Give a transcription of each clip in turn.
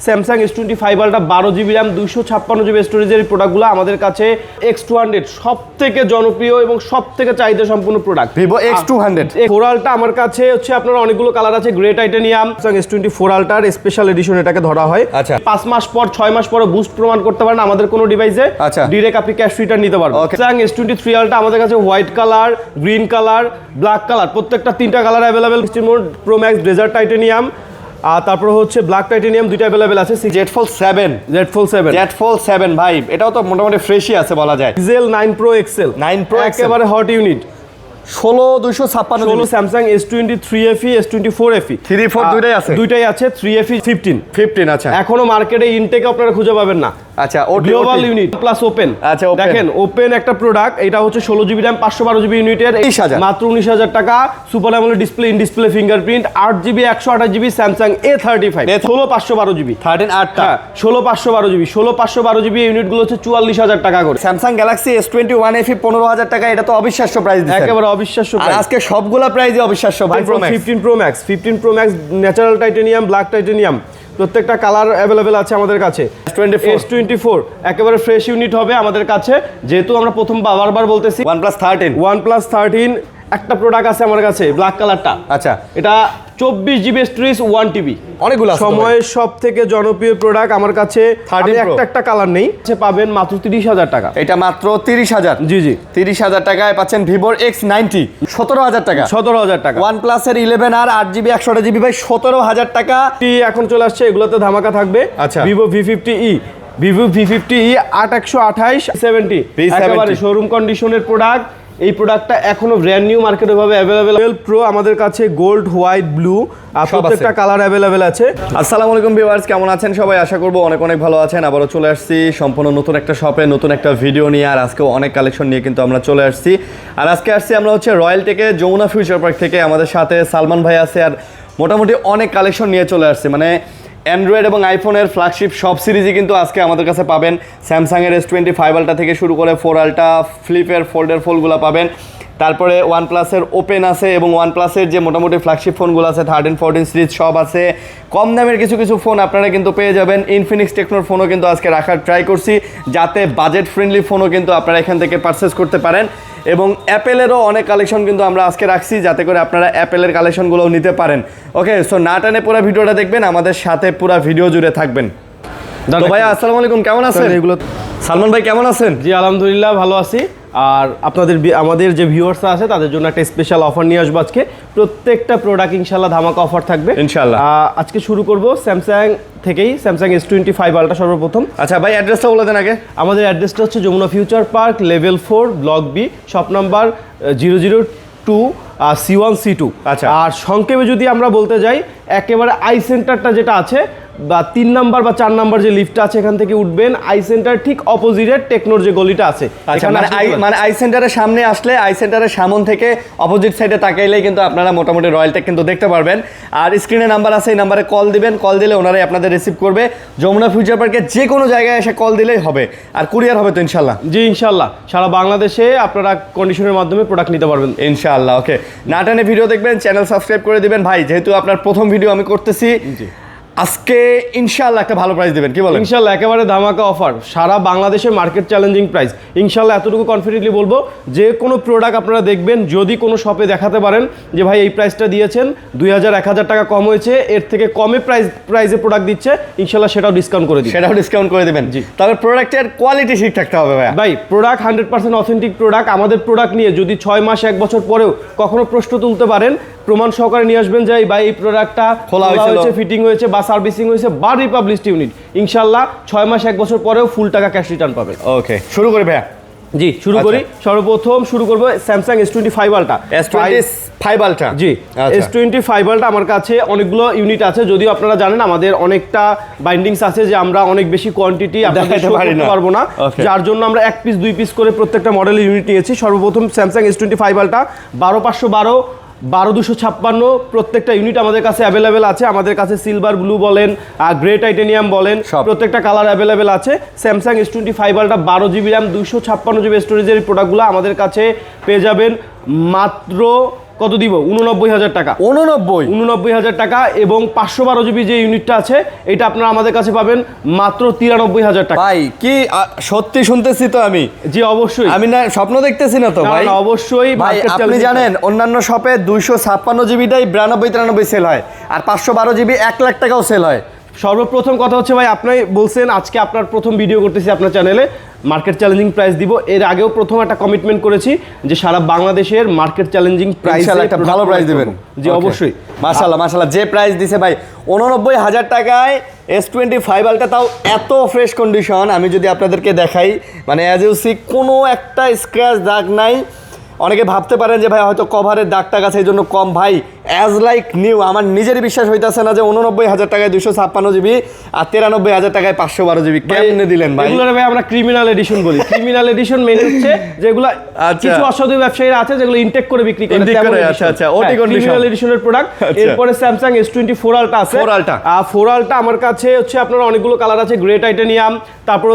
Samsung S25 ultra 12GB RAM 256GB স্টোরেজের প্রোডাক্টগুলো আমাদের কাছে X200 সবথেকে জনপ্রিয় এবং সবথেকে চাহিদা সম্পন্ন প্রোডাক্ট। Vivo X200 4 আলট্রা আমার কাছে হচ্ছে আপনার অনেকগুলো কালার আছে, গ্রে টাইটানিয়াম, স্যামসাং S24 আলট্রার স্পেশাল এডিশন এটাকে ধরা হয়। আচ্ছা 5 মাস পর 6 মাস পরে বুস্ট প্রমাণ করতে পারেন আমাদের কোনো ডিভাইসে, আচ্ছা ডাইরেক্ট আপনি ক্যাশ রিটার্ন নিতে পারবেন। স্যামসাং S23 আলট্রা আমাদের কাছে white colour, green colour, black colour প্রত্যেকটা 3টা colour available. Pro max desert titanium আর তারপর হচ্ছে ব্ল্যাক টাইটানিয়াম দুইটা अवेलेबल আছে। Z Fold 7 ভাই এটাও তো মোটামুটি ফ্রেশই আছে বলা যায়। Pixel 9 Pro XL 9 Pro একেবারে hot unit 16256 Samsung S23 FE S24 FE 3-4 দুইটাই আছে 3 FE 15 আচ্ছা এখনো মার্কেটে ইনটেক আপনারা খুঁজে পাবেন না। আচ্ছা গ্লোবাল ইউনিট প্লাস ওপেন। আচ্ছা দেখেন ওপেন একটা প্রোডাক্ট, এটা হচ্ছে 16GB RAM 512GB ইউনিটের মাত্র 19000 টাকা। Super AMOLED display, in display fingerprint, 8GB 128GB Samsung A35 16512GB 16512GB 16512GB ইউনিটগুলো হচ্ছে 44000 টাকা করে। স্যামসাং গ্যালাক্সি S21 FE 15000 টাকা, এটা তো অবিশ্বাস্য প্রাইস দিচ্ছেন, একেবারে অবিশ্বাস্য আর আজকে সবগুলা প্রাইসই অবিশ্বাস্য ভাই। 15 Pro Max natural titanium, black titanium প্রত্যেকটা কালার अवेलेबल আছে আমাদের কাছে। S24 একেবারে ফ্রেশ ইউনিট হবে আমাদের কাছে, যেহেতু আমরা প্রথম বারবার বলতেছি OnePlus 13 একটা প্রোডাক্ট আছে আমার কাছে ব্ল্যাক কালারটা। আচ্ছা এটা 24GB স্টোরেজ 1TB অনেকগুলো সময়ের সবথেকে জনপ্রিয় প্রোডাক্ট আমার কাছে। একটা কালার নেই, পাবেন মাত্র 30000 টাকা। এটা মাত্র 30000। জি 30000 টাকায় পাচ্ছেন Vivo X90 17000 টাকা। 17000 টাকা। OnePlus এর 11 আর 8GB 128GB ভাই 17000 টাকা। এখন চলে আসছে, এগুলোতে ধামাকা থাকবে। আচ্ছা Vivo V50e 8128 70 একেবারে শোরুম কন্ডিশনের প্রোডাক্ট। এই প্রোডাক্টটা এখনো ব্র্যান্ড নিউ মার্কেটে ভাবে अवेलेबल। প্রো আমাদের কাছে গোল্ড, হোয়াইট, ব্লু আর প্রত্যেকটা কালার अवेलेबल আছে। আসসালামু আলাইকুম ভিউয়ার্স, কেমন আছেন সবাই? আশা করব অনেক অনেক ভালো আছেন। আবারও চলে আসছি সম্পূর্ণ নতুন একটা শপে, নতুন একটা ভিডিও নিয়ে। আর আজকেও অনেক কালেকশন নিয়ে কিন্তু আমরা চলে আসছি। আর আজকে আসছি আমরা হচ্ছে রয়্যাল টেকে, যমুনা ফিউচার পার্ক থেকে। আমাদের সাথে সালমান ভাই আছে, আর মোটামুটি অনেক কালেকশন নিয়ে চলে আসছে। মানে অ্যান্ড্রয়েড এবং আইফোনের ফ্ল্যাগশিপ সব সিরিজই কিন্তু আজকে আমাদের কাছে পাবেন। স্যামসাংয়ের S25 আলট্রা থেকে শুরু করে 4 আলট্রা, ফ্লিপের ফোল্ডের ফোনগুলো পাবেন। তারপরে ওয়ানপ্লাসের ওপেন আছে, এবং ওয়ানপ্লাসের যে মোটামুটি ফ্ল্যাগশিপ ফোনগুলো আছে 13, 14 সিরিজ সব আছে। কম দামের কিছু কিছু ফোন আপনারা কিন্তু পেয়ে যাবেন। ইনফিনিক্স টেকনোর ফোনও কিন্তু আজকে রাখার ট্রাই করছি, যাতে বাজেট ফ্রেন্ডলি ফোনও কিন্তু আপনারা এখান থেকে পারচেস করতে পারেন। এবং অ্যাপেলেরও অনেক কালেকশন কিন্তু আমরা আজকে রাখছি, যাতে করে আপনারা অ্যাপেলের কালেকশনগুলোও নিতে পারেন। ওকে, সো না টানে পুরো ভিডিওটা দেখবেন, আমাদের সাথে পুরো ভিডিও জুড়ে থাকবেন। তো ভাই আসসালামু আলাইকুম, কেমন আছেন? সালমান ভাই কেমন আছেন? জি আলহামদুলিল্লাহ ভালো আছি। আর আমাদের যে ভিউয়ার্সরা আছে তাদের জন্য একটা স্পেশাল অফার নিয়ে আসবো আজকে। প্রত্যেকটা প্রোডাক্ট ইনশাল্লাহ ধামাকা অফার থাকবে ইনশাল্লাহ। আজকে শুরু করব স্যামসাং থেকেই, স্যামসাং S25 আলট্রা সর্বপ্রথম। আচ্ছা ভাই অ্যাড্রেসটা বলে দেন আগে। আমাদের অ্যাড্রেসটা হচ্ছে Yamuna future park level 4 block B, shop number 002 C1 C2। আচ্ছা, আর সংক্ষেপে যদি আমরা বলতে যাই, একেবারে আই সেন্টারটা যেটা আছে বা 3 নাম্বার বা 4 নাম্বার যে লিফটটা আছে, এখান থেকে উঠবেন, আই সেন্টার ঠিক অপোজিটে টেকনোর যে গলিটা আছে, মানে আই সেন্টারের সামনে আসলে, আই সেন্টারের সামন থেকে অপোজিট সাইডে তাকাইলেই কিন্তু আপনারা মোটামুটি রয়্যাল টেক কিন্তু দেখতে পারবেন। আর স্ক্রিনে নাম্বার আছে, এই নাম্বারে কল দিবেন, কল দিলে ওনারাই আপনাদের রিসিভ করবে। যমুনা ফিউচার পার্কে যে কোনো জায়গায় এসে কল দিলেই হবে, আর কুরিয়ার হবে তো ইনশাল্লাহ? জি ইনশাল্লাহ, সারা বাংলাদেশে আপনারা কন্ডিশনের মাধ্যমে প্রোডাক্ট নিতে পারবেন ইনশাল্লাহ। ওকে, না টানে ভিডিও দেখবেন, চ্যানেল সাবস্ক্রাইব করে দিবেন। ভাই যেহেতু আপনার প্রথম ভিডিও আমি করতেছি, আজকে ইনশাআল্লাহ একটা ভালো প্রাইস দিবেন, কি বলেন? ইনশাআল্লাহ একেবারে ধামাকা অফার, সারা বাংলাদেশে মার্কেট চ্যালেঞ্জিং প্রাইস। ইনশাআল্লাহ এতটুকু কনফিডেন্টলি বলবো, যে কোনো প্রোডাক্ট আপনারা দেখবেন, যদি কোনো শপে দেখাতে পারেন যে ভাই এই প্রাইসটা দিয়েছেন 2000-1000 টাকা কম হয়েছে, এর থেকে কমে প্রাইসে প্রোডাক্ট দিচ্ছে, ইনশাআল্লাহ সেটাও ডিসকাউন্ট করে দিবেন। জি, তবে প্রোডাক্টের কোয়ালিটি ঠিক থাকতে হবে ভাই। Product 100% authentic product. আমাদের প্রোডাক্ট নিয়ে যদি 6 মাস 1 বছর পরেও কখনো প্রশ্ন তুলতে পারেন, প্রমাণ সহকারে নিয়ে আসবেন যে ভাই এই প্রোডাক্টটা খোলা হয়েছে, ফিটিং হয়েছে বা সার্ভিসিং হয়েছে বা রিপাবলিশড ইউনিট, ইনশাআল্লাহ 6 মাস 1 বছর পরেও ফুল টাকা ক্যাশ রিটার্ন পাবেন। ওকে, শুরু করি ভাইয়া। জি শুরু করি। সর্বপ্রথম শুরু করবো Samsung S25 ultra. S25 ultra, জি S25 আলট্রা আমার কাছে অনেকগুলো ইউনিট আছে। যদিও আপনারা জানেন আমাদের অনেকটা বাইন্ডিংস আছে, যে আমরা অনেক বেশি কোয়ান্টিটি আপনাদের শো করতে পারবো না, যার জন্য আমরা 1 পিস 2 পিস করে প্রত্যেকটা মডেলের ইউনিট নিয়েছি। সর্বপ্রথম স্যামসাং S25 আলট্রা 12512, 12256 প্রত্যেকটা ইউনিট আমাদের কাছে অ্যাভেলেবেল আছে। আমাদের কাছে সিলভার, ব্লু বলেন আর গ্রে টাইটানিয়াম বলেন, প্রত্যেকটা কালার অ্যাভেলেবেল আছে। Samsung S25 ultra 12GB RAM 256GB স্টোরেজের প্রোডাক্টগুলো আমাদের কাছে পেয়ে যাবেন মাত্র কত দিব? 89,000 টাকা। 89,000 টাকা। এবং 512 জিবি যে ইউনিটটা আছে এটা আপনারা আমাদের কাছে পাবেন মাত্র 93,000 টাকা। ভাই কি সত্যি শুনতেছি তো আমি? জি অবশ্যই, আমি না স্বপ্ন দেখতেছি না তো ভাই? অবশ্যই ভাই, আপনি জানেন অন্যান্য শপে 256 জিবিটাই 92-93 সেল হয়, আর 512 জিবি 1 লাখ টাকাও সেল হয়। সর্বপ্রথম কথা হচ্ছে ভাই, আপনি বলছেন আজকে আপনার প্রথম ভিডিও করতেছি আপনার চ্যানেলে, মার্কেট চ্যালেঞ্জিং প্রাইস দিব। এর আগেও প্রথম একটা কমিটমেন্ট করেছি যে সারা বাংলাদেশের মার্কেট চ্যালেঞ্জিং প্রাইস, একটা ভালো প্রাইস দিবেন। জি অবশ্যই, মাশাআল্লাহ মাশাআল্লাহ, যে প্রাইস দিছে ভাই 89,000 টাকায় S25 আলটা, তাও এত ফ্রেশ কন্ডিশন। আমি যদি আপনাদেরকে দেখাই, মানে অ্যাজ ইউ সি কোনো একটা স্ক্র্যাচ দাগ নাই। অনেকে ভাবতে পারেন যে ভাই হয়তো কভারের দাগ টাগ আছে এই জন্য কম, ভাই অ্যাজ লাইক নিউ। আমার নিজেরই বিশ্বাস হইতেছে না যে 89,000 টাকায় 256 জিবি আর 93,000 টাকায় 512 জিবি কেমনে দিলেন ভাই? এগুলো ভাই আমরা ক্রিমিনাল এডিশন বলি। ক্রিমিনাল এডিশন মেনে হচ্ছে যেগুলো কিছু অসাধু ব্যবসায়ীরা আছে যেগুলো ইনটেক করে বিক্রি করে। আচ্ছা, ওটি কন্ডিশন ক্রিমিনাল এডিশনের প্রোডাক্ট। এরপরে Samsung S24 আলটা আছে। 4 আলটা আমার কাছে হচ্ছে আপনার অনেকগুলো কালার আছে, গ্রে টাইটানিয়াম, তারপর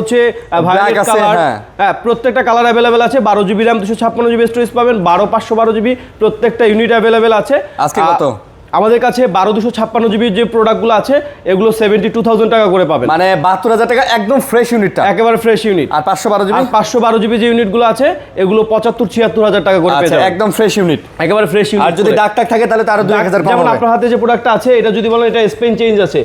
হচ্ছে ভায়োলেট কালার। হ্যাঁ, প্রত্যেকটা কালার अवेलेबल আছে। 12 জিবি RAM 256 জিবি স্টোরেজ পাবেন, 512 জিবি প্রত্যেকটা ইউনিট अवेलेबल আছে। আজকে কত? আমাদের কাছে 256 জিবি যে প্রোডাক্টগুলো আছে এগুলো 72,000 টাকা করে পাবেন, মানে 72,000 টাকা একদম ফ্রেশ ইউনিটটা, একেবারে ফ্রেশ ইউনিট। আর 512 জিবি যে ইউনিটগুলো আছে এগুলো 75-76,000 টাকা করে পেয়ে যাবেন, একদম ফ্রেশ ইউনিট, একেবারে ফ্রেশ ইউনিট। আর যদি দাগ টাগ থাকে তাহলে তার 2,000 পাবেন। যেমন আপনার হাতে যে প্রোডাক্টটা আছে এটা যদি বলেন এটা স্পেন চেঞ্জ আছে,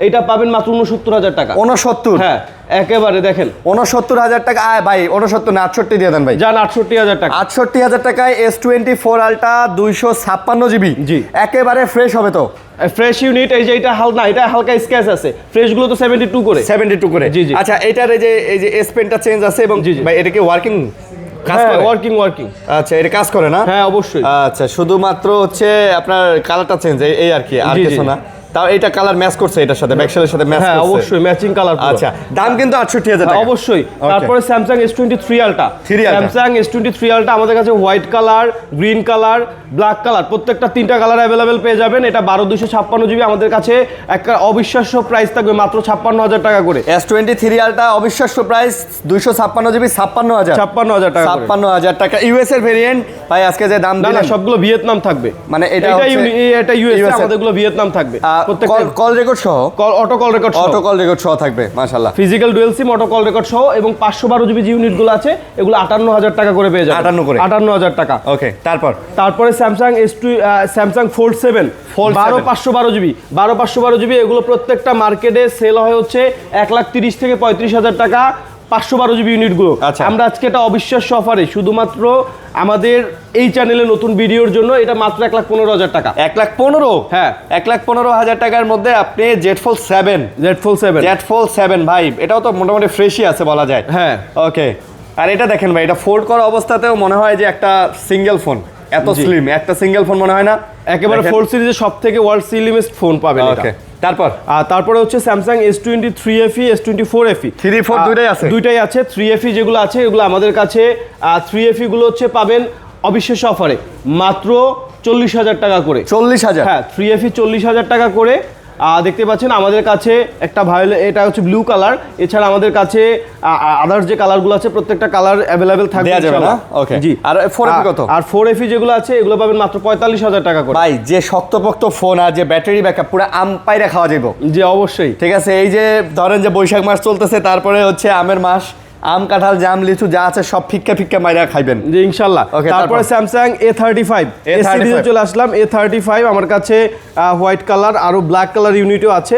এটা পাবেন মাত্র 69,000 টাকা। 69? হ্যাঁ, একেবারে দেখেন 69,000 টাকা। ভাই 69 না 68 দিয়ে দেন ভাই, যান 68,000 টাকা। 68,000 টাকায় S24 আলটা 256 জিবি, জি একেবারে ফ্রেশ হবে তো? Fresh unit. এই যে এটা হালকা স্ক্র্যাচ আছে, ফ্রেশ গুলো তো 72 করে। জি জি। আচ্ছা, এটার এই যে এস পেনটা চেঞ্জ আছে এবং ভাই এটা কি ওয়ার্কিং কাজ করে? ওয়ার্কিং। আচ্ছা, এটা কাজ করে না? হ্যাঁ অবশ্যই। আচ্ছা, শুধুমাত্র হচ্ছে আপনার কালারটা চেঞ্জ এই আর কি, আর কিছু না। তাও এটা কালার ম্যাচ করছে এটার সাথে, ব্যাকশেলের সাথে ম্যাচ করছে। হ্যাঁ অবশ্যই ম্যাচিং কালার। আচ্ছা, দাম কিন্তু 68,000 টাকা অবশ্যই। তারপরে Samsung S23 আলটা। Samsung S23 আলটা আমাদের কাছে white colour, green colour, black colour, প্রত্যেকটা 3টা কালার अवेलेबल পেয়ে যাবেন। এটা 12/256 জিবি আমাদের কাছে একটা অবিশ্বাস্য প্রাইস থাকবে মাত্র 56,000 টাকা করে। S23 আলটা অবিশ্বাস্য প্রাইস 256 জিবি 56,000 টাকা। 56,000 টাকা ইউএস এর ভেরিয়েন্ট। ভাই আজকে যে দাম দিলেন, না সবগুলো ভিয়েতনাম থাকবে, মানে এটা ইউএস, আমাদেরগুলো ভিয়েতনাম থাকবে। কল রেকর্ড সহ, অটো কল রেকর্ড সহ থাকবে। মাশাআল্লাহ, physical dual SIM auto call record সহ, এবং 512 জিবি যে ইউনিটগুলো আছে এগুলো 58,000 টাকা করে পেয়ে যাবেন। 58,000 টাকা। ওকে, তারপরে স্যামসাং ফোল্ড 7 512 জিবি 512 জিবি এগুলো প্রত্যেকটা মার্কেটে সেল হয় হচ্ছে 1,30,000 থেকে 35,000 টাকা 512 জিবি ইউনিটগুলো। আমরা আজকে এটা অবিশ্বাস্য অফারে শুধুমাত্র আমাদের এই চ্যানেলে নতুন ভিডিওর জন্য এটা মাত্র 1,15,000 টাকা। 1,15,000? হ্যাঁ, 1,15,000 টাকার মধ্যে আপনি Z Fold 7 ভাই, এটাও তো মোটামুটি ফ্রেশই আছে বলা যায়। হ্যাঁ ওকে, আর এটা দেখেন ভাই, এটা ফোল্ড করা অবস্থাতেও মনে হয় যে একটা সিঙ্গেল ফোন, এত স্লিম একটা সিঙ্গেল ফোন মনে হয় না? একেবারে ফোল্ড সিরিজের সবথেকে ওয়ার্ল্ড স্লিমেস্ট ফোন পাবেন এটা। ওকে, তারপরে হচ্ছে Samsung S23 FE S24 FE 3-4 দুইটাই আছে। 3 FE যেগুলো আছে এগুলো আমাদের কাছে 3 FE গুলো হচ্ছে পাবেন অবিশ্বাস্য অফারে মাত্র 40,000 টাকা করে। 40,000? হ্যাঁ, 3 FE 40,000 টাকা করে। দেখতে পাচ্ছেন আমাদের কাছে একটা ভায়োলেট, এটা হচ্ছে ব্লু কালার। এছাড়া আমাদের কাছে আদার্স যে কালারগুলো আছে প্রত্যেকটা কালার अवेलेबल থাকবে ইনশাআল্লাহ। ওকে, জি। আর 4 FE কত? আর 4 FE যেগুলো আছে এগুলো পাবেন মাত্র 45,000 টাকা করে। ভাই যে শক্তপোক্ত ফোন আর যে ব্যাটারি ব্যাকআপ পুরো আম পাইরা খাওয়া যাবে। জি অবশ্যই। ঠিক আছে, এই যে ধরেন যে বৈশাখ মাস চলতেছে, তারপরে হচ্ছে আমের মাস, আম কাঁঠাল জাম লিচু যা আছে সব ফিক্কা মাইরা খাইবেন জি ইনশাআল্লাহ। তারপরে Samsung A35 সিরিজে চলে আসলাম। A35 আমার কাছে হোয়াইট কালার আরো ব্ল্যাক কালার ইউনিটও আছে।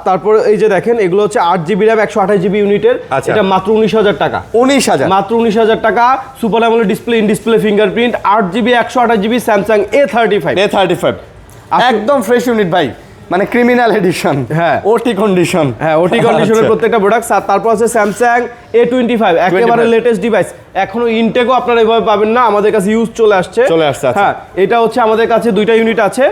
তারপরে এই যে দেখেন এগুলো হচ্ছে 8 জিবি RAM 128 জিবি ইউনিটের। এটা মাত্র 19,000 টাকা। 19,000? মাত্র 19,000 টাকা। Super AMOLED display, in display fingerprint, 8 GB 128 GB Samsung A35 একদম ফ্রেশ ইউনিট ভাই, মানে ক্রিমিনাল এডিশন। হ্যাঁ, ওটি কন্ডিশন। হ্যাঁ, ওটি কন্ডিশনের প্রত্যেকটা প্রোডাক্ট। তারপর আছে Samsung A25 একেবারে লেটেস্ট ডিভাইস। এখনো ইনটেকও আপনারা এভাবে পাবেন না, আমাদের কাছে ইউজ চলে আসছে। হ্যাঁ, এটা হচ্ছে আমাদের কাছে দুইটা ইউনিট আছে।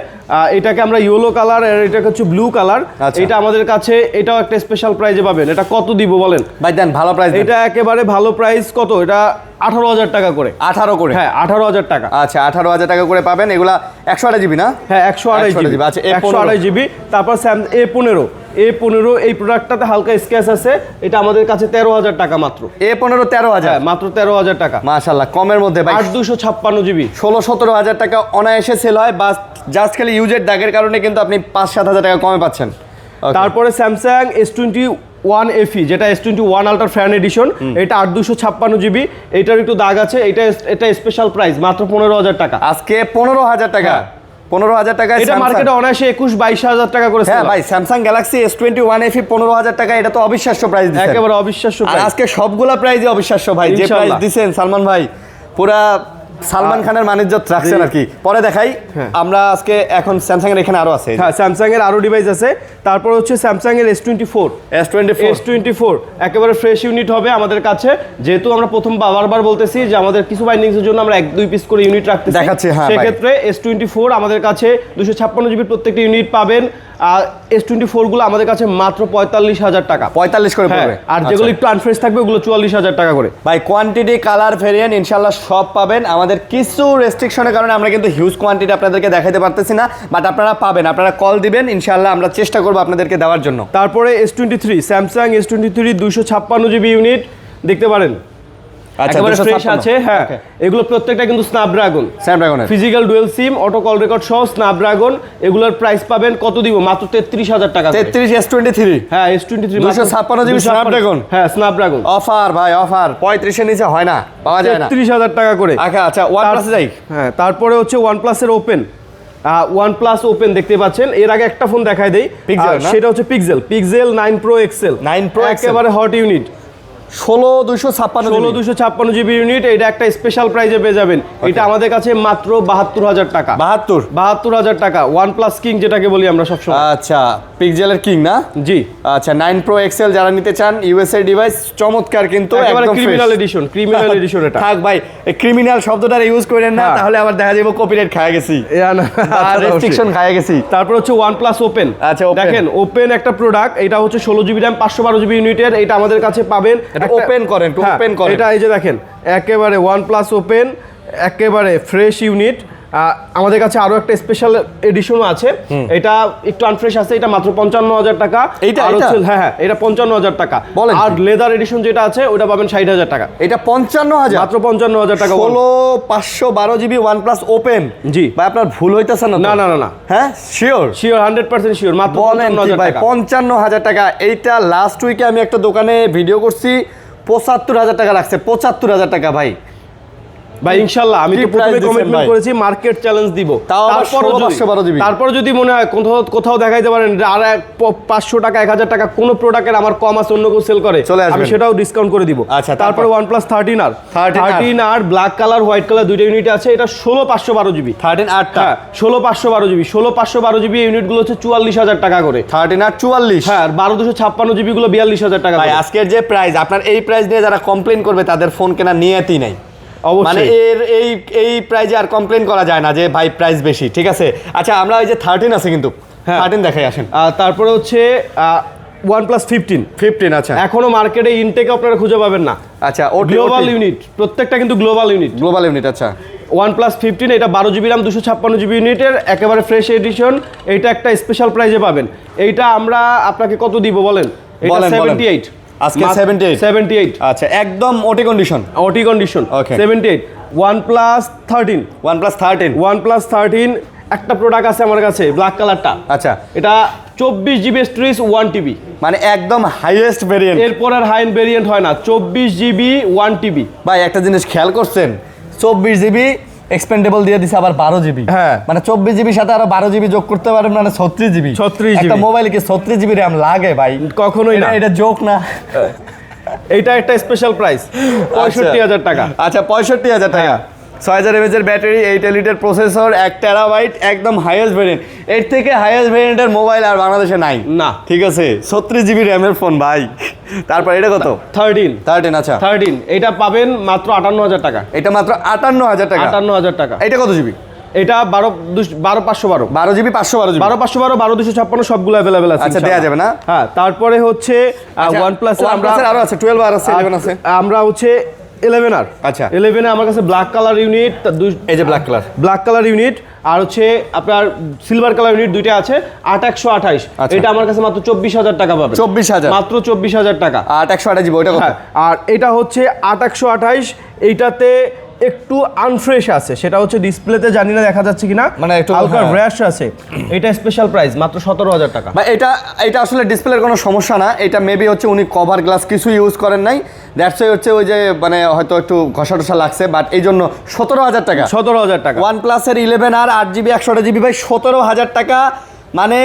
এটাকে আমরা ইয়েলো কালার আর এটাকে হচ্ছে ব্লু কালার। এটা আমাদের কাছে এটাও একটা স্পেশাল প্রাইজে পাবেন। এটা কত দিব বলেন ভাই? দেন ভালো প্রাইস। এটা একেবারে ভালো প্রাইস। কত? এটা 18,000 টাকা করে। 18 করে? হ্যাঁ, 18,000 টাকা। আচ্ছা, 18,000 টাকা করে পাবেন। এগুলা 128 জিবি না? হ্যাঁ, 128 জিবি। আচ্ছা, 128 জিবি। তারপর A15 A15 এই প্রোডাক্টটাতে হালকা স্ক্র্যাচ আছে, এটা আমাদের কাছে 13,000 টাকা মাত্র। A15 13,000 মাত্র 13,000 টাকা। মাশাআল্লাহ, কমের মধ্যে ভাই। 8/256 জিবি 16-17,000 টাকা অনায়াসে সেল হয়, বাস জাস্ট খালি ইউজের দাগের কারণে কিন্তু আপনি 5-7,000 টাকা কমে পাচ্ছেন। Okay. তারপরে স্যামসাং S21 FE, যেটা S21 আলট্রা ফ্যান এডিশন, এটা 8/256 জিবি, এটার একটু দাগ আছে, এটা স্পেশাল প্রাইস মাত্র 15,000 টাকা। আজকে 15,000 টাকা। 15,000 টাকা এটা মার্কেটে অনায়াসে 22-22,000 টাকা করে। হ্যাঁ ভাই, স্যামসাং গ্যালাক্সি S21 FE 15,000 টাকা, এটা তো অবিশ্বাস্য প্রাইস দিচ্ছেন, একেবারে অবিশ্বাস্য আর প্রাইস। আজকে সবগুলা প্রাইসই অবিশ্বাস্য ভাই, যে প্রাইস ইনশাআল্লাহ। দিবেন সালমান ভাই পুরা সালমান খানের মানিজ্জত রাখছেন আর কি। পরে দেখাই আমরা আজকে, এখন স্যামসাং এর এখানে আরো আছে। হ্যাঁ, স্যামসাং এর আরো ডিভাইস আছে। তারপর হচ্ছে স্যামসাং এর S24 একেবারে ফ্রেশ ইউনিট হবে আমাদের কাছে, যেহেতু আমরা প্রথম বারবার বলতেছি যে আমাদের কিছু বাইন্ডিংস এর জন্য আমরা 1-2 পিস করে ইউনিট রাখতেছি, দেখাচ্ছি। হ্যাঁ, সেক্ষেত্রে S24 আমাদের কাছে 256 জিবির প্রত্যেকটা ইউনিট পাবেন। আর S24 গুলো আমাদের কাছে মাত্র 45,000 টাকা। 45 করে পড়বে। আর যেগুলো একটু আনফ্রেশ থাকবে ওগুলো 44,000 টাকা করে। ভাই কোয়ান্টিটি, কালার, ভেরিয়েন্ট ইনশাআল্লাহ সব পাবেন। আমাদের কিছু রেস্ট্রিকশনের কারণে আমরা কিন্তু হিউজ কোয়ান্টিটি আপনাদেরকে দেখাতে পারতেছি না, বাট আপনারা পাবেন, আপনারা কল দিবেন, ইনশাআল্লাহ আমরা চেষ্টা করব আপনাদেরকে দেওয়ার জন্য। তারপরে S23, Samsung S23 256 GB unit দেখতে পারেন, আচ্ছা, একেবারে 256 ফ্রেশ আছে। হ্যাঁ, এগুলো প্রত্যেকটা কিন্তু স্ন্যাপড্রাগন ফিজিক্যাল ডুয়েল সিম, অটো কল রেকর্ড সহ স্ন্যাপড্রাগন। এগুলোর প্রাইস পাবেন কত দিব? মাত্র 33,000 টাকা। 33 S23। হ্যাঁ, S23 256 জিবি স্ন্যাপড্রাগন। হ্যাঁ, স্ন্যাপড্রাগন অফার ভাই, অফার 35 এর নিচে হয় না, পাওয়া যায় না। 33,000 টাকা করে। আচ্ছা, OnePlus যাই। হ্যাঁ, তারপরে হচ্ছে OnePlus এর ওপেন, OnePlus ওপেন দেখতে পাচ্ছেন। এর আগে একটা ফোন দেখাই দেই, সেটা হচ্ছে পিক্সেল 9 Pro XL, একেবারে হট ইউনিট, 16,256 জিবি ইউনিট। এটা একটা স্পেশাল প্রাইজে পেয়ে যাবেন। এটা আমাদের কাছে মাত্র 72,000 টাকা। 72,000 টাকা। OnePlus কিং যেটাকে বলি আমরা সবসময়। আচ্ছা, পিক্সেলের কিং না? জি। আচ্ছা, 9 Pro XL যারা নিতে চান, ইউএসএ ডিভাইস, চমৎকার কিন্তু একেবারে ক্রিমিনাল এডিশন এটা। থাক ভাই, এই ক্রিমিনাল শব্দটা ইউজ করেন না, তাহলে আবার দেখা যাবে কপিরাইট খায় গেছি, রেস্ট্রিকশন খায় গেছি। তারপর হচ্ছে OnePlus ওপেন। আচ্ছা, দেখেন ওপেন একটা প্রোডাক্ট, এটা হচ্ছে 16 জিবি RAM 512 জিবি ইউনিটের। এটা আমাদের কাছে পাবেন। ওপেন করেন, ওপেন করেন। এটা এই যে দেখেন, একেবারে OnePlus ওপেন, একেবারে ফ্রেশ ইউনিট। আমাদের কাছে আরো একটা স্পেশাল এডিশনও আছে, এটা একটু আনফ্রেশ আছে, এটা মাত্র 55,000 টাকা। হ্যাঁ, এটা 55,000 টাকা। আর লেদার এডিশন যেটা আছে ওটা পাবেন 60,000 টাকা। এটা 55,000, মাত্র 55,000 টাকা। 16/512 জিবি OnePlus ওপেন। জি ভাই, আপনার ভুল হইতাছে না? না। হ্যাঁ, শিওর 100% শিওর, মাত্র 55,000 টাকা। এইটা লাস্ট উইকে আমি একটা দোকানে ভিডিও করছি, 75,000 টাকা রাখছে। 75,000 টাকা ভাই। ইনশাআল্লাহ আমি তো প্রথমে কমিটমেন্ট করেছি মার্কেট চ্যালেঞ্জ দিব। তারপর যদি মনে হয় কোথাও দেখাইতে পারেন আর 500 টাকা 1,000 টাকা কোন প্রোডাক্টের আমার কম আছে, অন্য কেউ সেল করে, আমি সেটাও ডিসকাউন্ট করে দিব। আচ্ছা, তারপরে OnePlus 13R black colour, white colour দুইটা ইউনিট আছে। এটা 16/512 GB. 13R 16/512 GB. 16/512 GB unit গুলো হচ্ছে 44,000 টাকা করে। 13R 44। হ্যাঁ, 12/256 জিবি গুলো 42,000 টাকা। ভাই, আজকের যে প্রাইস, আপনার এই প্রাইস নিয়ে যারা কমপ্লেইন করবে তাদের ফোন কেনা নিয়তই নাই। মানে এই প্রাইজে আর কমপ্লেন করা যায় না যে ভাই প্রাইস বেশি, ঠিক আছে। আচ্ছা, আমরা এই যে 13 আছে কিন্তু 13 দেখাই আসেন। তারপরে হচ্ছে OnePlus 15। আচ্ছা, এখনো মার্কেটে ইনটেক আপনারা খুঁজে পাবেন না। আচ্ছা, গ্লোবাল ইউনিট, প্রত্যেকটা কিন্তু গ্লোবাল ইউনিট। আচ্ছা, OnePlus 15, এটা 12 জিবি RAM 256 জিবি ইউনিটের, একেবারে ফ্রেশ এডিশন। এটা একটা স্পেশাল প্রাইজে পাবেন। এইটা আমরা আপনাকে কত দিব বলেন? এটা 78 আজকে 78। আচ্ছা, একদম ওটি কন্ডিশন। 78। OnePlus 13 একটা প্রোডাক্ট আছে আমার কাছে, ব্ল্যাক কালারটা। আচ্ছা, এটা 24 জিবি স্টোরেজ 1 TB, মানে একদম হাইয়েস্ট ভেরিয়েন্ট। এরপর আর হাই এন্ড ভেরিয়েন্ট হয় না। 24 জিবি 1 TB। ভাই, একটা জিনিস খেয়াল করছেন, 24 জিবি এক্সপেন্ডেবল দিয়ে দিছে, আবার 12 জিবি। হ্যাঁ, মানে 24 জিবির সাথে আরো 12 জিবি যোগ করতে পারেন, মানে 36 জিবি। একটা মোবাইলে কি 36 জিবি RAM লাগে ভাই? কখনোই না, এটা জোক না। এটা একটা স্পেশাল প্রাইস, 65,000 টাকা। আচ্ছা, 65,000 টাকা। 6000 mAh এর ব্যাটারি, 8 লিটার প্রসেসর, 1 টেরাবাইট, একদম হাইয়েস্ট ভেরিয়েন্ট। এর থেকে হাইয়েস্ট ভেরিয়েন্টের মোবাইল আর বাংলাদেশে নাই না, ঠিক আছে। 36 জিবি RAM এর ফোন ভাই। তারপর এটা কত? 13। আচ্ছা, 13 এটা পাবেন মাত্র 58,000 টাকা। এটা মাত্র 58,000 টাকা। 58,000 টাকা। এটা কত জিবি? এটা 12/512 12 জিবি 512 জিবি 12/512 12/256 সবগুলো अवेलेबल আছে। আচ্ছা, দেয়া যাবে না? হ্যাঁ, তারপরে হচ্ছে OnePlus এর আমরা আরো আছে 12 আর আছে 11 আছে। আমরা হচ্ছে 11R। আচ্ছা, 11 এ আমার কাছে ব্ল্যাক কালার ইউনিট, এই যে ব্ল্যাক কালার ইউনিট আর হচ্ছে আপনার সিলভার কালার ইউনিট দুইটা আছে 8128, এটা আমার কাছে মাত্র 24000 টাকা পাবে। 24000 মাত্র 24000 টাকা। 8128 জিবি, ওটা কত? আর এটা হচ্ছে 8128, এইটাতে একটু আনফ্রেশ আছে, সেটা হচ্ছে ডিসপ্লেতে জানি না দেখা যাচ্ছে কিনা, মানে একটু হালকা র্যাশ আছে। এটা স্পেশাল প্রাইস মাত্র 17000 টাকা। ভাই এটা আসলে ডিসপ্লের কোনো সমস্যা না, এটা মেবি হচ্ছে উনি কভার গ্লাস কিছু ইউজ করেন নাই, দ্যাটস ওয়াই হচ্ছে ওই যে মানে হয়তো একটু ঘষা টসা লাগছে, বাট এই জন্য 17000 টাকা। 17000 টাকা। OnePlus এর 11 আর 8GB 128GB ভাই 17000 টাকা, মানে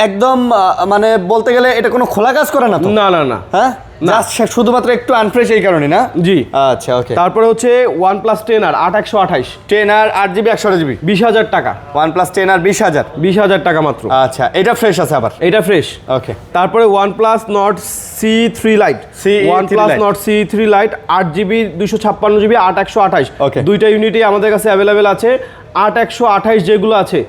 একদম মানে বলতে গেলে এটা কোনো খোলা কাজ করে না তো? না না না, হ্যাঁ, জাস্ট শুধুমাত্র একটু আনফ্রেশ এই কারণে না? জি আচ্ছা, ওকে। তারপরে হচ্ছে OnePlus 10R 8128, 10R 8GB 128GB 20000 টাকা। OnePlus 10R 20000 টাকা মাত্র। আচ্ছা, এটা ফ্রেশ আছে আবার? এটা ফ্রেশ। ওকে। তারপরে OnePlus Nord C3 Lite, OnePlus Nord C3 Lite 8GB 256GB 8128, ওকে। দুইটা ইউনিটই আমাদের কাছে অ্যাভেলেবেল আছে। 8128 যেগুলো আছে,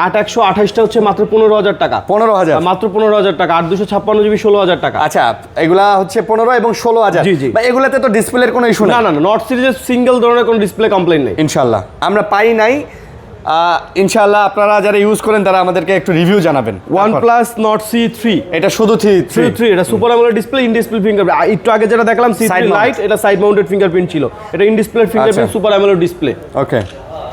8128টা হচ্ছে মাত্র 15000 টাকা। 15000 মাত্র 15000 টাকা। 8256GB 16000 টাকা। আচ্ছা, এগুলা হচ্ছে 15 এবং 16000। জি, জি। বা এগুলাতে তো ডিসপ্লের কোনো ইস্যু না না না, নট সিরিজের সিঙ্গেল ধরনের কোনো ডিসপ্লে কমপ্লেইন নেই ইনশাআল্লাহ। আমরা পাই নাই, ইনশাআল্লাহ আপনারা যারা ইউজ করেন তারা আমাদেরকে একটু রিভিউ জানাবেন। OnePlus Nord C3, এটা শুধু 3 এটা super AMOLED display, in display fingerprint. একটু আগে যেটা দেখলাম C3 Lite, এটা সাইড মাউন্টেড ফিঙ্গারপ্রিন্ট ছিল, এটা in display fingerprint super AMOLED display. Okay.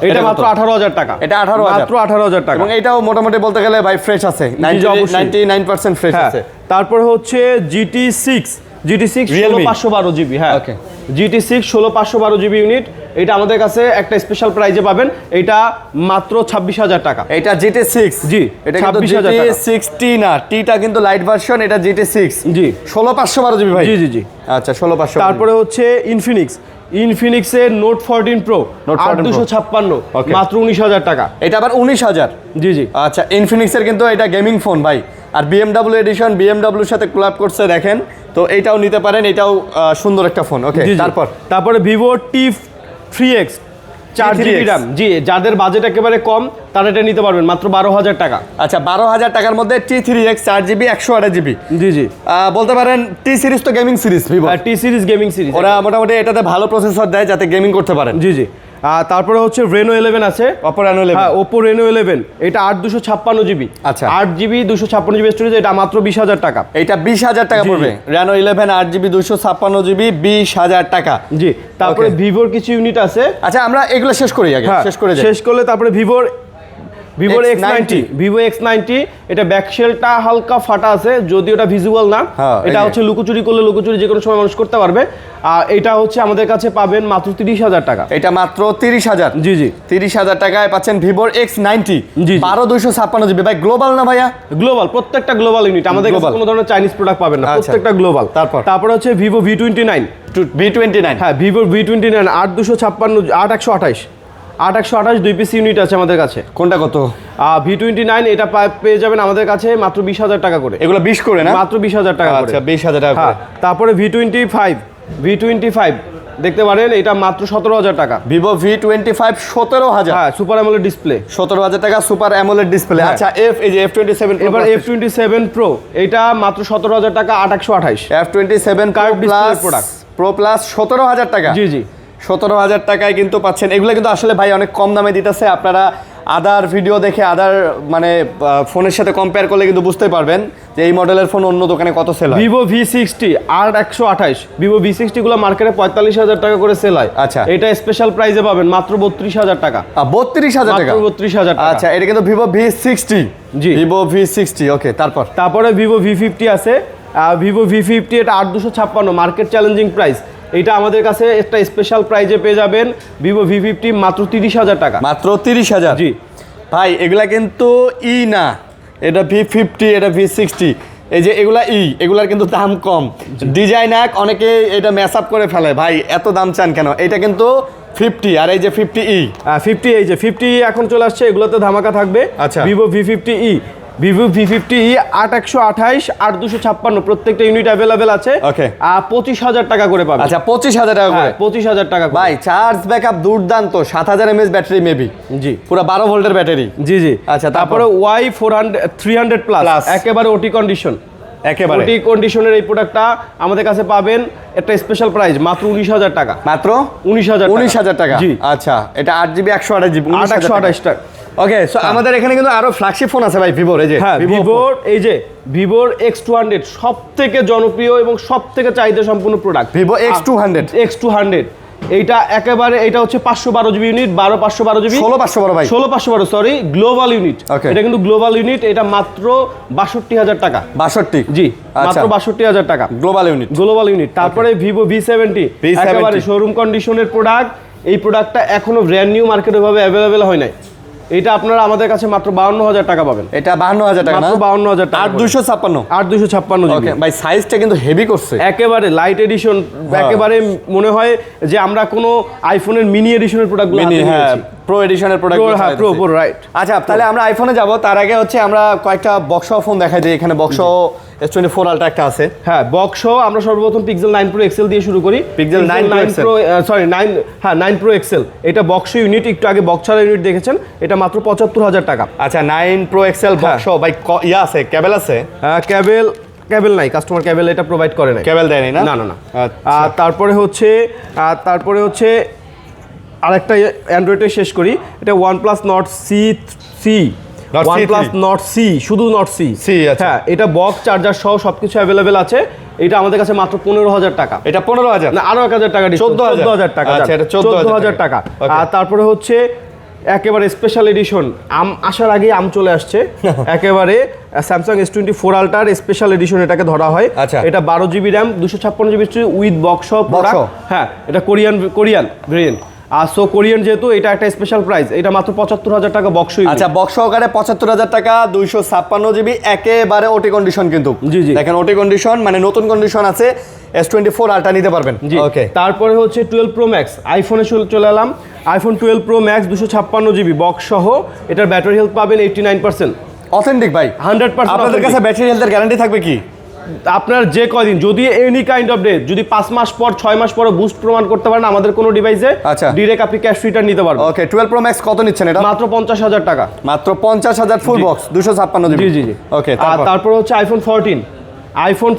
এটা মাত্র 18000 টাকা। এটা 18000, মাত্র 18000 টাকা। এবং এটাও মোটামুটি বলতে গেলে ভাই ফ্রেশ আছে, 99% ফ্রেশ আছে। তারপর হচ্ছে GT6 16512GB। হ্যাঁ, ওকে। GT6 16512GB ইউনিট, এটা আমাদের কাছে একটা স্পেশাল প্রাইজে পাবেন, এটা মাত্র 26000 টাকা। এটা GT6, জি, এটা কিন্তু 26000 টাকা। GT6T না, টিটা কিন্তু লাইট ভার্সন, এটা GT6 জি 16512GB ভাই। জি জি জি। আচ্ছা, 16512। তারপরে হচ্ছে ইনফিনিক্সের Note 14 Pro 8256, মাত্র 19000 টাকা। এটা আবার 19000। জি জি। আচ্ছা, ইনফিনিক্সের কিন্তু এটা গেমিং ফোন ভাই, আর BMW এডিশন, BMW এর সাথে কোলাব করছে দেখেন, তো এইটাও নিতে পারেন, এটাও সুন্দর একটা ফোন। ওকে। তারপরে Vivo T3X 4GB RAM, জি, যাদের বাজেট একেবারে কম তারা এটা নিতে পারবেন মাত্র 12000 টাকা। আচ্ছা, 12000 টাকার মধ্যে T3X 4GB 128GB। জি জি। বলতে পারেন টি সিরিজ তো gaming series, Vivo T series gaming series, ওরা মোটামুটি এটাতে ভালো প্রসেসর দেয় যাতে গেমিং করতে পারেন। জি জি। তারপরে হচ্ছে Reno 11 আছে, Oppo Reno 11। হ্যাঁ, Oppo Reno 11, এটা 8256GB। আচ্ছা, 8GB 256GB স্টোরেজ, এটা মাত্র 20000 টাকা। এটা 20000 টাকা পড়বে। Reno 11 8GB 256GB 20000 টাকা। জি। তারপরে Vivoর কিছু ইউনিট আছে। আচ্ছা, আমরা এগুলো শেষ করি আগে, শেষ করলে তারপরে Vivo X90, এটা ব্যাকশেলটা হালকা ফাটা আছে, যদি ওটা ভিজুয়াল না, এটা হচ্ছে লুকোচুরি করলে লুকোচুরি যে কোনো সময় মানুষ করতে পারবে। আর এটা হচ্ছে আমাদের কাছে পাবেন মাত্র 30000 টাকা। এটা মাত্র 30000। জি জি। 30000 টাকায় পাচ্ছেন Vivo X90 12256GB। ভাই গ্লোবাল না ভাইয়া? গ্লোবাল, প্রত্যেকটা গ্লোবাল ইউনিট, আমাদের কাছে কোনো ধরনের চাইনিজ প্রোডাক্ট পাবেন না, প্রত্যেকটা গ্লোবাল। তারপর হচ্ছে Vivo V29, হ্যাঁ, Vivo V29 8128 2 পিস ইউনিট আছে আমাদের কাছে। কোনটা কত? V29 এটা পেয়ে যাবেন আমাদের কাছে মাত্র 20000 টাকা করে। এগুলো 20 করে না? মাত্র 20000 টাকা করে। আচ্ছা, 20000 টাকা করে। তারপরে V25 দেখতে পারেন, এটা মাত্র 17000 টাকা। Vivo V25 17000। হ্যাঁ, সুপার অ্যামোলেড ডিসপ্লে, 17000 টাকা সুপার অ্যামোলেড ডিসপ্লে। আচ্ছা, এই যে F27 এবার F27 Pro, এটা মাত্র 17000 টাকা 8128। F27 curve display product Pro Plus 17000 টাকা। জি জি। 17000 টাকায় কিন্তু পাচ্ছেন। এগুলো কিন্তু আসলে ভাই অনেক কম দামে দিতেছে, আপনারা আদার ভিডিও দেখে আদার মানে ফোনের সাথে কম্পেয়ার করলে কিন্তু বুঝতে পারবেন যে এই মডেলের ফোন অন্য দোকানে কত সেল হয়। Vivo V60 128, Vivo V60 গুলো মার্কেটে 45000 টাকা করে সেল হয়। আচ্ছা, এটা স্পেশাল প্রাইসে পাবেন মাত্র 32000 টাকা। 32000 টাকা, মাত্র 32000 টাকা। আচ্ছা, এটা কিন্তু Vivo V60। জি, Vivo V60। ওকে। তারপরে Vivo V50 আছে, Vivo V50 এটা 8256, মার্কেট চ্যালেঞ্জিং প্রাইস। এটা আমাদের কাছে একটা স্পেশাল প্রাইজে পেয়ে যাবেন Vivo V50 মাত্র 30000 টাকা। মাত্র 30000। জি ভাই, এগুলা কিন্তু না, এটা V50, এটা V60, এই যে এগুলার কিন্তু দাম কম, ডিজাইন এক, অনেকে এটা ম্যাচ আপ করে ফেলে। ভাই এত দাম চান কেন? এটা কিন্তু 50, আর এই যে 50E, 50, এই যে 50 এখন চলে আসছে, এগুলোতে ধামাকা থাকবে। আচ্ছা, Vivo V50e, Vivo V50e 8128 8256, প্রত্যেকটা ইউনিট অ্যাভেলেবেল আছে। ওকে। 25000 টাকা করে পাবেন। আচ্ছা, 25000 টাকা করে। 25000 টাকা। ভাই চার্জ ব্যাকআপ দুর্দান্ত, 7000 mAh ব্যাটারি মেবি। জি, পুরো 12 ভোল্টের ব্যাটারি। জি জি। আচ্ছা, তারপরে Y300 প্লাস, একেবারে ওটি কন্ডিশন, একেবারে ওটি কন্ডিশনের এই প্রোডাক্টটা আমাদের কাছে পাবেন একটা স্পেশাল প্রাইস মাত্র 19000 টাকা। মাত্র 19000 টাকা। জি। আচ্ছা, এটা 8GB 128GB 128 টাকা। ওকে, সো আমাদের এখানে কিন্তু আরো ফ্ল্যাগশিপ ফোন আছে ভাই, ভিভোর এই যে হ্যাঁ ভিভোর X200 সবথেকে জনপ্রিয় এবং সবথেকে চাহিদা সম্পূর্ণ প্রোডাক্ট। ভিভো X200 এইটা একেবারে এটা হচ্ছে 512 জিবি ইউনিট, 512 জিবি 16 ভাই, 16 সরি, গ্লোবাল ইউনিট। Okay. এটা কিন্তু গ্লোবাল ইউনিট, এটা মাত্র 62,000 টাকা। 62? জি, আচ্ছা, মাত্র 62,000 টাকা গ্লোবাল ইউনিট। তারপরে ভিভো V70 একেবারে শোরুম কন্ডিশনের প্রোডাক্ট। এই প্রোডাক্টটা এখনো ব্র্যান্ড নিউ মার্কেটে ভাবে অ্যাভেলেবেল হয় নাই। এটা আপনারা আমাদের কাছে মাত্র 52,000 টাকা পাবেন। এটা 52,000 টাকা না? মাত্র 52,000 টাকা। 8 256 জিবি ভাই, সাইজটা কিন্তু হেভি করছে, একেবারে লাইট এডিশন, একেবারে মনে হয় যে আমরা কোনো আইফোনের মিনি এডিশনের প্রোডাক্টগুলো হাতে নিয়েছি। প্রো এডিশনের প্রোডাক্ট, হ্যাঁ প্রো রাইট। আচ্ছা, তাহলে আমরা আইফোনে যাব, তার আগে হচ্ছে আমরা কয়েকটা বক্স ফোন দেখাই দিই। এখানে বক্স S24 আলট্রা একটা আছে। হ্যাঁ বক্স আমরা সর্বপ্রথম পিক্সেল 9 প্রো এক্সেল দিয়ে শুরু করি। Pixel 9 Pro sorry 9 Pro XL, এটা বক্স ইউনিট, একটু আগে বক্স ছাড়া ইউনিট দেখেছেন, এটা মাত্র 75,000 টাকা। আচ্ছা, 9 প্রো এক্সেল বক্স ভাই, ইয়া আছে, কেবল আছে? হ্যাঁ কেবল নাই, কাস্টমার কেবল এটা প্রোভাইড করে নাই, কেবল দেয় নাই না? না। আর তারপরে হচ্ছে আরেকটা অ্যান্ড্রয়েডে শেষ করি, এটা OnePlus Nord C, শুধু Nord C। আচ্ছা। হ্যাঁ, এটা বক্স চার্জার সহ সবকিছু অ্যাভেলেবেল আছে। এটা আমাদের কাছে মাত্র 15,000 টাকা। এটা 15,000 না, আরো 1,000 টাকা, 14,000 টাকা। আচ্ছা, এটা 14,000 টাকা। আর তারপরে হচ্ছে একেবারে স্পেশাল এডিশন, আসার আগে চলে আসছে একেবারে স্যামসাং S24 আলট্রার স্পেশাল এডিশন এটাকে ধরা হয়। আচ্ছা, এটা 12 GB RAM, 256 GB with box product. হ্যাঁ, এটা কোরিয়ান ভেরিয়েন্ট। আর সো কোরিয়ান যেহেতু, এটা একটা স্পেশাল প্রাইস, এটা মাত্র 75,000 টাকা বক্স। আচ্ছা, বক্স সহকারে 75,000 টাকা, 256 জিবি, একেবারে ওটি কন্ডিশন কিন্তু। জি দেখেন, ওটি কন্ডিশন মানে নতুন কন্ডিশন আছে। S24 আলট্রা নিতে পারবেন। ওকে, তারপরে হচ্ছে 12 প্রো ম্যাক্স, আইফোনে চলে এলাম। IPhone 12 pro max 256 GB box সহ, এটার ব্যাটারি হেলথ পাবেন 89%। অথেন্টিক ভাই, 100%। আপনাদের কাছে ব্যাটারি হেলথের গ্যারান্টি থাকবে কি? আপনার যে কয়দিন, যদি এনি কাইন্ড অফ ডে, যদি 5 মাস পর 6 মাস পরে বুস্ট প্রমাণ করতে পারেন আমাদের কোনো ডিভাইসে, আচ্ছা, ডাইরেক্ট আপনি ক্যাশ রিটার্ন নিতে পারবেন। ওকে, 12 প্রো ম্যাক্স কত নিচ্ছেন এটা? মাত্র 50,000 টাকা। মাত্র 50,000 ফুল বক্স, 256 জিবি। জি। ওকে, আর তারপর হচ্ছে আইফোন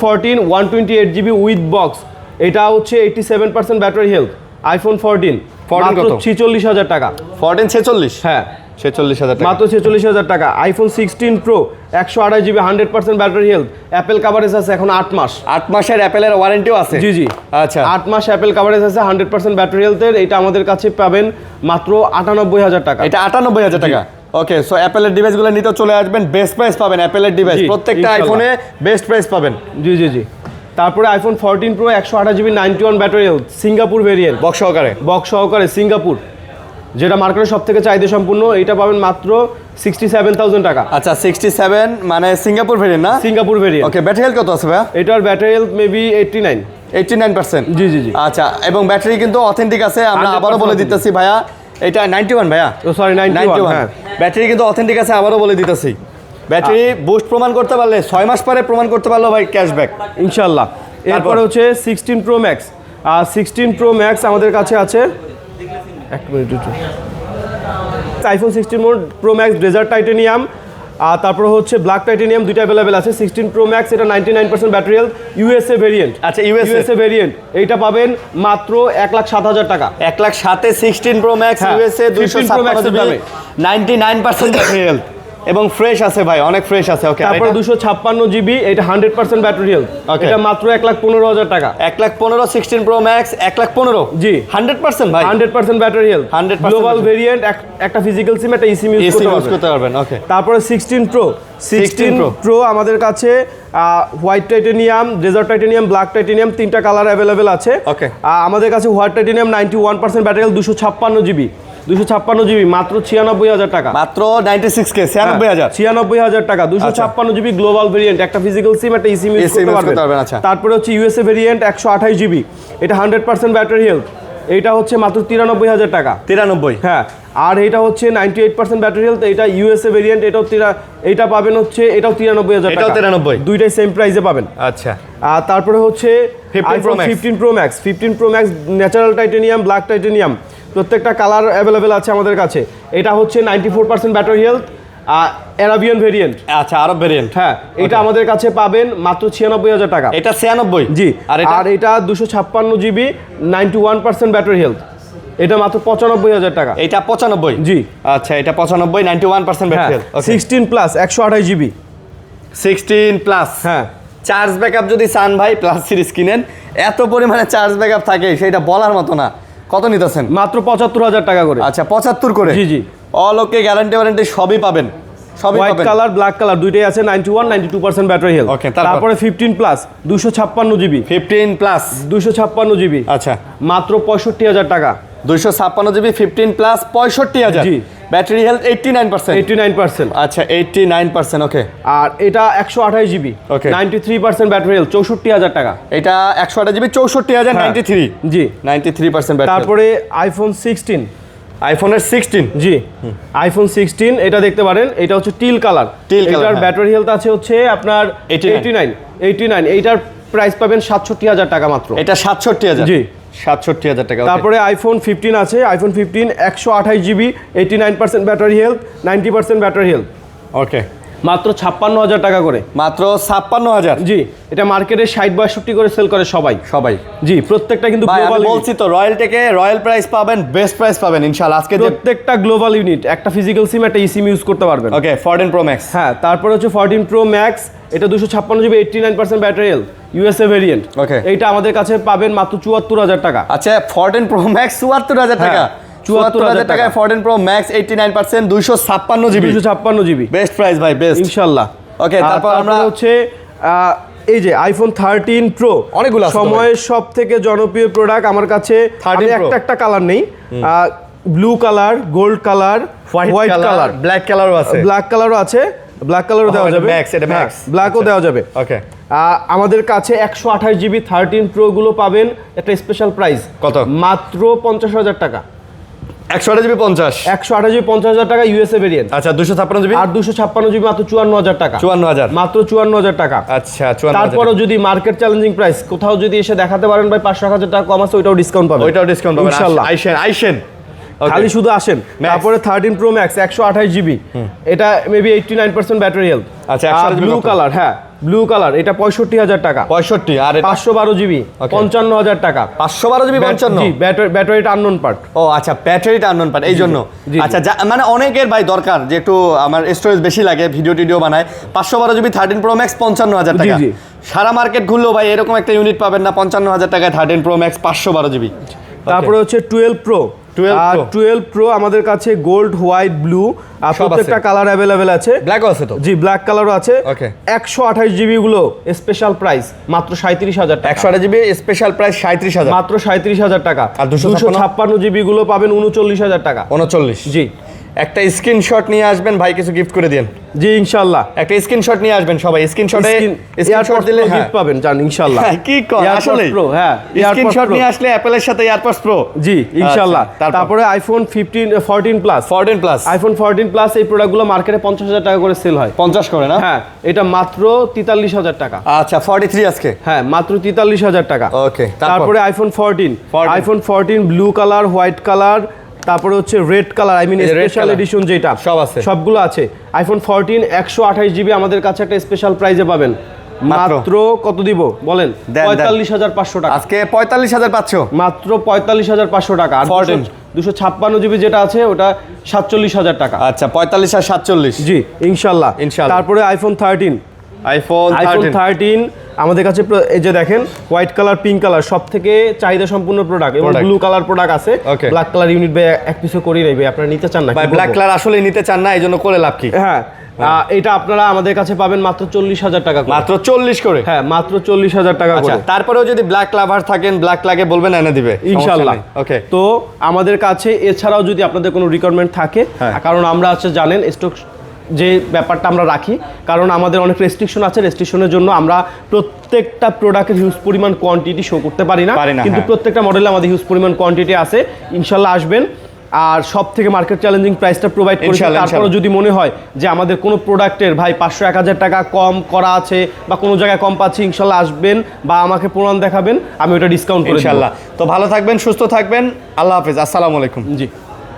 14 128 জিবি উইথ বক্স, এটা হচ্ছে 87% ব্যাটারি হেলথ। আইফোন 14 মাত্র 46,000 টাকা। 14 46? হ্যাঁ, 46,000 টাকা, মাত্র 46,000 টাকা। IPhone 16 pro 128 GB 100% battery health, Apple coverage আছে এখন 8 মাস। 8 মাসের অ্যাপেলের ওয়ারেন্টিও আছে? জি। আচ্ছা, 8 মাস অ্যাপেল কাভারেজ আছে, 100% ব্যাটারি হেলথের। এটা আমাদের কাছে পাবেন মাত্র 98,000 টাকা। এটা 98,000 টাকা। ওকে, সো অ্যাপেলের ডিভাইসগুলো নিতে চলে আসবেন, বেস্ট প্রাইস পাবেন। অ্যাপেলের ডিভাইস প্রত্যেকটা আইফোনে বেস্ট প্রাইস পাবেন। জি। তারপরে iPhone 14 pro 128 GB 91 battery health, Singapore variant, box সহকারে সিঙ্গাপুর, যেটা মার্কেটের সব থেকে চাহিদা সম্পূর্ণ। এটা পাবেন মাত্র 67,000 টাকা। আচ্ছা, 67 মানে সিঙ্গাপুর ভেরিয়েন্ট না? Singapore variant. Okay, battery health কত আছে ভাইয়া? এটার ব্যাটারি হেলথ মেবি 89%। জি। আচ্ছা, এবং ব্যাটারি কিন্তু অথেন্টিক আছে। আমরা আবারও বলে দিতেছি ভাইয়া, এটা 91 ভাইয়া, সরি 91। হ্যাঁ, ব্যাটারি কিন্তু অথেন্টিক আছে, আবারও বলে দিতেছি। ব্যাটারি বুস্ট প্রমাণ করতে পারলে, 6 মাস পরে প্রমাণ করতে পারলো ভাই, ক্যাশব্যাক ইনশাআল্লাহ। এরপরে হচ্ছে 16 প্রো ম্যাক্স। আর 16 প্রো ম্যাক্স আমাদের কাছে আছে, এক minute, iPhone 16 pro max desert titanium, আর তারপর হচ্ছে ব্ল্যাক টাইটেনিয়াম, দুইটা অ্যাভেলেবেল আছে। 16 প্রো ম্যাক্স, এটা 99% ব্যাটারি হেলথ, ইউএসএ ভেরিয়েন্ট। আচ্ছা, ইউএসএ ভেরিয়েন্ট, এইটা পাবেন মাত্র 1,07,000 টাকা। 1,07,000 16 pro max USA, 256 GB, 99% battery health এবং ফ্রেশ আছে ভাই, অনেক ফ্রেশ আছে। ওকে, তারপরে 256 জিবি, এটা 100% ব্যাটারি হেলথ, এটা মাত্র 1,15,000 টাকা। 1,15,000 16 প্রো ম্যাক্স, 1,15,000 জি, 100% ভাই, 100% ব্যাটারি হেলথ, 100% গ্লোবাল ভেরিয়েন্ট, একটা ফিজিক্যাল সিম, একটা ইসিম ইউজ করতে পারবেন। ওকে, তারপরে 16 প্রো আমাদের কাছে white titanium, dessert titanium, black titanium, তিনটা কালার অ্যাভেলেবেল আছে। ওকে, আমাদের কাছে white titanium 91% battery health, 256 GB, মাত্র 96,000 টাকা। মাত্র 96K, 96,000 টাকা। 256 জিবি গ্লোবাল ভেরিয়েন্ট, একটা ফিজিক্যাল সিম, একটা ইসিম ইউজ করতে পারবেন। আচ্ছা, তারপরে হচ্ছে ইউএসএ ভেরিয়েন্ট 128 জিবি, এটা 100% ব্যাটারি হেলথ, এইটা হচ্ছে মাত্র 93,000 টাকা। 93? হ্যাঁ। আর এটা হচ্ছে 98% ব্যাটারি হেলথ, এটা ইউএসএ ভেরিয়েন্ট, এটা পাবেন হচ্ছে, এটাও 93,000 টাকা। 93? দুইটাই সেম প্রাইসে পাবেন। আচ্ছা, আর তারপরে হচ্ছে 15 pro max natural titanium, black titanium, প্রত্যেকটা কালার অ্যাভেলেবেল আছে আমাদের কাছে। এটা হচ্ছে 94% ব্যাটারি হেলথ, অ্যারাবিয়ান ভেরিয়েন্ট। আচ্ছা, আরব ভেরিয়েন্ট। হ্যাঁ, এটা আমাদের কাছে পাবেন মাত্র 96,000 টাকা। এটা 96? জি। আর এটা 256 জিবি 91% ব্যাটারি হেলথ, এটা মাত্র 95,000 টাকা। এটা 95? জি। আচ্ছা, এটা 95, 91% battery health. 16 plus 128 GB. 16 plus. হ্যাঁ। চার্জ ব্যাকআপ যদি চান ভাই প্লাস সিরিজ কিনেন, এত পরিমাণে চার্জ ব্যাকআপ থাকে সেটা বলার মতো না। কত নিতেছেন? মাত্র 75,000 টাকা করে। আচ্ছা, 75 করে। জি জি। অল ওকে, গ্যারান্টি ওয়ারেন্টি সবই পাবেন, সবই হোয়াইট পাবেন। কালার, ব্ল্যাক কালার দুইটাই আছে। 91 92% ব্যাটারি হেলথ। ওকে, তারপরে 15 প্লাস 256 জিবি। 15 plus 256 GB. আচ্ছা, মাত্র 65,000 টাকা। 256 জিবি 15 প্লাস 65,000। জি। Battery health 89%। 89%। আচ্ছা, 89%। ওকে। আর এটা 128 জিবি। ওকে। 93% ব্যাটারি হেলথ, 64,000 টাকা। এটা 128 জিবি 64,000, হ্যাঁ। 93। জি। 93% ব্যাটারি। তারপরে আইফোন 16। আইফোনের 16। জি। আইফোন 16 এটা দেখতে পারেন, এটা হচ্ছে টিল কালার। টিল কালার, এটার হ্যাঁ। ব্যাটারি হেলথ আছে হচ্ছে আপনার 89। এইটার প্রাইস পাবেন 67,000 টাকা মাত্র। এটা 67,000। জি। 67,000 টাকা। তারপরে আইফোন 15 আছে। IPhone 15 128 GB, 89% battery health, 90% battery health, okay. মাত্র 56,000 টাকা করে। মাত্র 56,000। জি। এটা মার্কেটে 60-62 করে সেল করে সবাই। জি, প্রত্যেকটা কিন্তু ভাই আমি গ্লোবাল। বলছি তো, রয়্যাল থেকে রয়্যাল প্রাইস পাবেন, বেস্ট প্রাইস পাবেন ইনশাআল্লাহ। আজকে যে প্রত্যেকটা গ্লোবাল ইউনিট, একটা ফিজিক্যাল সিম একটা ইসিম ইউজ করতে পারবেন। Okay, 14 pro max. হ্যাঁ। তারপরে হচ্ছে 14 প্রো ম্যাক্স, এটা 256 GB, 89% battery health, USA variant. Okay. এইটা আমাদের কাছে পাবেন মাত্র 74,000 টাকা। আচ্ছা, 14 প্রো ম্যাক্স 74,000 টাকা। 74,000 টাকায় 14 pro max 89%, 256 GB. 256 GB best price ভাই, বেস্ট ইনশাআল্লাহ। ওকে। তারপর আমরা হচ্ছে এই যে আইফোন 13 প্রো, অনেকগুলো আছে তো সময়ের সব থেকে জনপ্রিয় প্রোডাক্ট আমার কাছে। 13 Pro। একটা কালার নেই, blue colour, gold colour, white colour, black কালারও আছে। ব্ল্যাক কালারও আছে। ব্ল্যাক কালারও দেওয়া যাবে। ম্যাক্স, এটা ম্যাক্স। ব্ল্যাকও দেওয়া যাবে। ওকে। আমাদের কাছে 128 জিবি 13 প্রো গুলো পাবেন একটা স্পেশাল প্রাইস। কত? মাত্র 50,000 টাকা। 128 জিবি 50। 128 জিবি 50,000 টাকা ইউএসএ ভেরিয়েন্ট। আচ্ছা, 256 জিবি আর 256 জিবি মাত্র 54,000 টাকা। 54,000। মাত্র 54,000 টাকা। আচ্ছা, 54,000। তারপরও যদি মার্কেট চ্যালেঞ্জিং প্রাইস কোথাও যদি এসে দেখাতে পারেন ভাই 500,000 টাকা কম আছে, ওইটাও ডিসকাউন্ট পাবেন। ওইটাও ডিসকাউন্ট পাবেন ইনশাআল্লাহ। আইসেন। খালি শুধু আসেন। তারপরে 13 প্রো ম্যাক্স 128 জিবি, এটা মেবি 89% ব্যাটারি হেলথ। আচ্ছা, 128 ব্লু কালার, হ্যাঁ ব্লু কালার, এটা 65,000 টাকা। 65। আর 512 জিবি 55,000 টাকা। 512 জিবি 55। জি, ব্যাটারিটা আননোন পার্ট। ও আচ্ছা, ব্যাটারিটা আননোন পার্ট, এই জন্য। আচ্ছা, মানে অনেকের ভাই দরকার যে একটু আমার স্টোরেজ বেশি লাগে, ভিডিও বানায়। 512 জিবি 13 প্রো ম্যাক্স 55,000 টাকা। জি। সারা মার্কেট ঘুরলেও ভাই এরকম একটা ইউনিট পাবেন না 55,000 টাকায় 13 প্রো ম্যাক্স 512 জিবি। তারপরে হচ্ছে 12 প্রো। 12 প্রো আমাদের কাছে গোল্ড, হোয়াইট, ব্লু আর প্রত্যেকটা কালার অ্যাভেলেবেল আছে। ব্ল্যাকও আছে তো? জি, ব্ল্যাক কালারও আছে। ওকে। 128 জিবি গুলো স্পেশাল প্রাইস মাত্র 37,000 টাকা। 128 জিবি স্পেশাল প্রাইস 37,000। মাত্র 37,000 টাকা। আর 256 জিবি গুলো পাবেন 39,000 টাকা। 39। জি। একটা স্ক্রিনশট নিয়ে আসবেন ভাই, কিছু গিফট করে দেন। জি ইনশাআল্লাহ। একটা স্ক্রিনশট নিয়ে আসবেন সবাই, স্ক্রিনশটে স্ক্রিনশট দিলে গিফট পাবেন জান ইনশাআল্লাহ। কি কর আসলে প্রো, হ্যাঁ স্ক্রিনশট নিয়ে আসলে অ্যাপলের সাথে এয়ারপডস প্রো। জি ইনশাআল্লাহ। তারপরে আইফোন 14 প্লাস। আইফোন 14 প্লাস এই প্রোডাক্টগুলো মার্কেটে 50,000 টাকা করে সেল হয়। 50 করে না? হ্যাঁ, এটা মাত্র 43,000 টাকা। আচ্ছা, 43 আজকে। হ্যাঁ, মাত্র 43,000 টাকা। ওকে। তারপরে iPhone 14 blue colour, white colour, তারপরে হচ্ছে red colour, I mean special edition যেটা সব আছে, সবগুলো আছে। আইফোন 14 128 জিবি আমাদের কাছে একটা স্পেশাল প্রাইজে পাবেন। মাত্র কত দিব বলেন? 45,500 টাকা। আজকে 45,000 পাচ্ছ? মাত্র 45,500 টাকা। আর 256 জিবি যেটা আছে ওটা 47,000 টাকা। আচ্ছা, 45 আর 47। জি ইনশাআল্লাহ। তারপরে আইফোন 13 আমাদের কাছে এই যে দেখেন হোয়াইট কালার, পিঙ্ক কালার সব থেকে চাহিদা সম্পূর্ণ প্রোডাক্ট, এবং ব্লু কালার প্রোডাক্ট আছে। ব্ল্যাক কালার ইউনিট ভাই এক পিসও করি নাই ভাই, আপনারা নিতে চান না ভাই? ব্ল্যাক কালার আসলে নিতে চান না, এই জন্য করে লাভ কি? হ্যাঁ, এটা আপনারা আমাদের কাছে পাবেন মাত্র 40,000 টাকা। মাত্র 40 করে? হ্যাঁ, মাত্র 40,000 টাকা করে। তারপরেও যদি ব্ল্যাক লাভার থাকেন, ব্ল্যাক লাগে বলবেন, এনে দিবে ইনশাআল্লাহ। ওকে। তো আমাদের কাছে এছাড়াও যদি আপনাদের কোনো রিকোয়ারমেন্ট থাকে, কারণ আমরা আছে জানেন স্টক যে ব্যাপারটা আমরা রাখি, কারণ আমাদের অনেক রেস্ট্রিকশন আছে। রেস্ট্রিকশনের জন্য আমরা প্রত্যেকটা প্রোডাক্টের হিউজ পরিমাণ কোয়ান্টিটি শো করতে পারি না, কিন্তু প্রত্যেকটা মডেলে আমাদের হিউজ পরিমাণ কোয়ান্টিটি আছে। ইনশাআল্লাহ আসবেন, আর সব থেকে মার্কেট চ্যালেঞ্জিং প্রাইসটা প্রোভাইড করছি। তারপরে যদি মনে হয় যে আমাদের কোনো প্রোডাক্টের ভাই 500-1000 টাকা কম করা আছে বা কোনো জায়গায় কম পাচ্ছি, ইনশাআল্লাহ আসবেন বা আমাকে প্রমাণ দেখাবেন, আমি ওটা ডিসকাউন্ট করে দেব ইনশাআল্লাহ। তো ভালো থাকবেন, সুস্থ থাকবেন, আল্লাহ হাফেজ, আসসালামু আলাইকুম। জি।